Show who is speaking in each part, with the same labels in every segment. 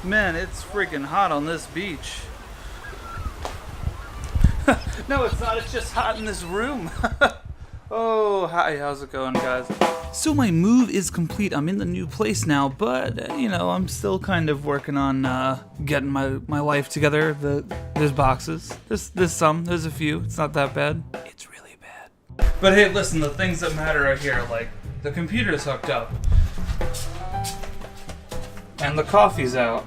Speaker 1: Man, it's freaking hot on this beach. No, it's not. It's just hot in this room. Oh, hi. How's it going, guys? So my move is complete. I'm in the new place now, but, you know, I'm still kind of working on getting my life together. There's boxes. There's some. There's a few. It's not that bad. It's really bad. But hey, listen, the things that matter are here. Like, the computer's hooked up. And the coffee's out.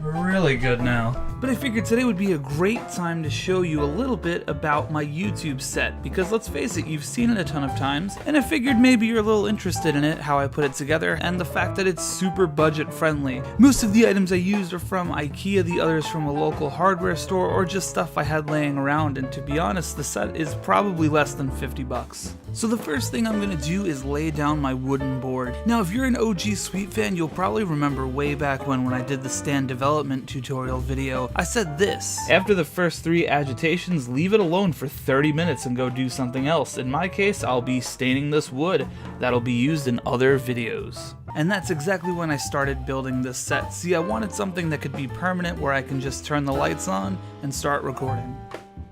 Speaker 1: We're really good now. But I figured today would be a great time to show you a little bit about my YouTube set, because let's face it, you've seen it a ton of times, and I figured maybe you're a little interested in it, how I put it together, and the fact that it's super budget friendly. Most of the items I used are from IKEA, the others from a local hardware store, or just stuff I had laying around, and to be honest, the set is probably less than 50 bucks. So the first thing I'm gonna do is lay down my wooden board. Now if you're an OG Sweet fan, you'll probably remember way back when I did the stand development tutorial video, I said this: after the first 3 agitations, leave it alone for 30 minutes and go do something else. In my case, I'll be staining this wood. That'll be used in other videos. And that's exactly when I started building this set. See, I wanted something that could be permanent where I can just turn the lights on and start recording.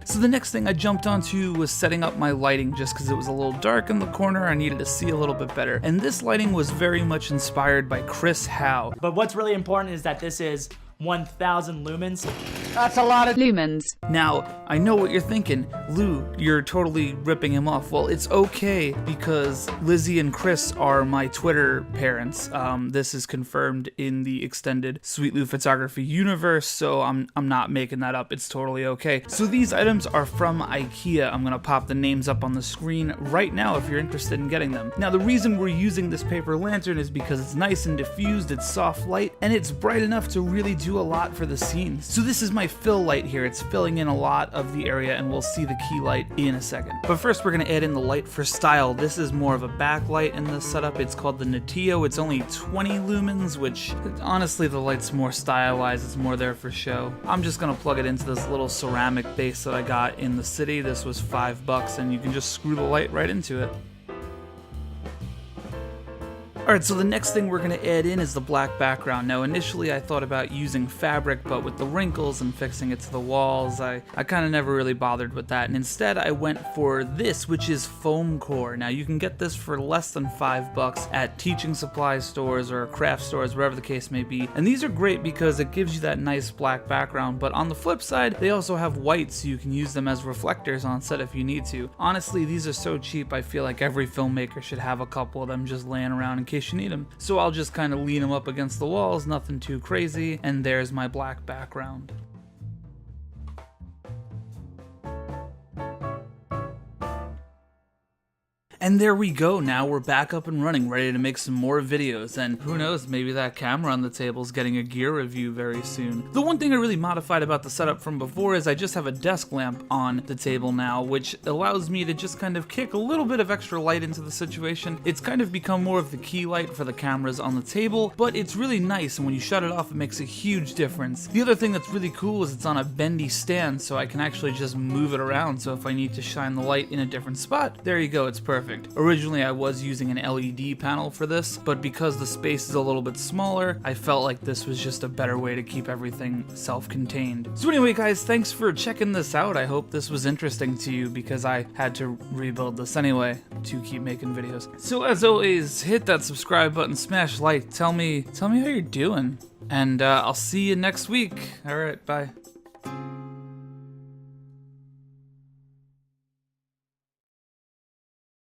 Speaker 1: So the next thing I jumped onto was setting up my lighting, just because it was a little dark in the corner. I needed to see a little bit better. And this lighting was very much inspired by Chris Howe.
Speaker 2: But what's really important is that this is 1,000 lumens. That's a lot of lumens.
Speaker 1: Now, I know what you're thinking. Lou, you're totally ripping him off. Well, it's okay, because Lizzie and Chris are my Twitter parents. This is confirmed in the extended Sweet Lou Photography universe, so I'm not making that up. It's totally okay. So these items are from IKEA. I'm gonna pop the names up on the screen right now if you're interested in getting them. Now, the reason we're using this paper lantern is because it's nice and diffused, it's soft light, and it's bright enough to really do a lot for the scenes. So this is my fill light here. It's filling in a lot of the area, and we'll see the key light in a second. But first we're gonna add in the light for style. This is more of a backlight in this setup. It's called the Natio. It's only 20 lumens, which honestly the light's more stylized. It's more there for show. I'm just gonna plug it into this little ceramic base that I got in the city. This was $5 and you can just screw the light right into it. Alright, so the next thing we're going to add in is the black background. Now initially I thought about using fabric, but with the wrinkles and fixing it to the walls, I kind of never really bothered with that, and instead I went for this, which is foam core. Now you can get this for less than $5 at teaching supply stores or craft stores, wherever the case may be, and these are great because it gives you that nice black background, but on the flip side, they also have white, so you can use them as reflectors on set if you need to. Honestly, these are so cheap, I feel like every filmmaker should have a couple of them just laying around in case you need them. So I'll just kind of lean them up against the walls, nothing too crazy, and there's my black background. And there we go, now we're back up and running, ready to make some more videos, and who knows, maybe that camera on the table is getting a gear review very soon. The one thing I really modified about the setup from before is I just have a desk lamp on the table now, which allows me to just kind of kick a little bit of extra light into the situation. It's kind of become more of the key light for the cameras on the table, but it's really nice, and when you shut it off, it makes a huge difference. The other thing that's really cool is it's on a bendy stand, so I can actually just move it around, so if I need to shine the light in a different spot, there you go, it's perfect. Originally I was using an LED panel for this, but because the space is a little bit smaller, I felt like this was just a better way to keep everything self-contained. So anyway guys, thanks for checking this out. I hope this was interesting to you because I had to rebuild this anyway to keep making videos. So as always, hit that subscribe button, smash like, tell me how you're doing, and I'll see you next week. Alright, bye.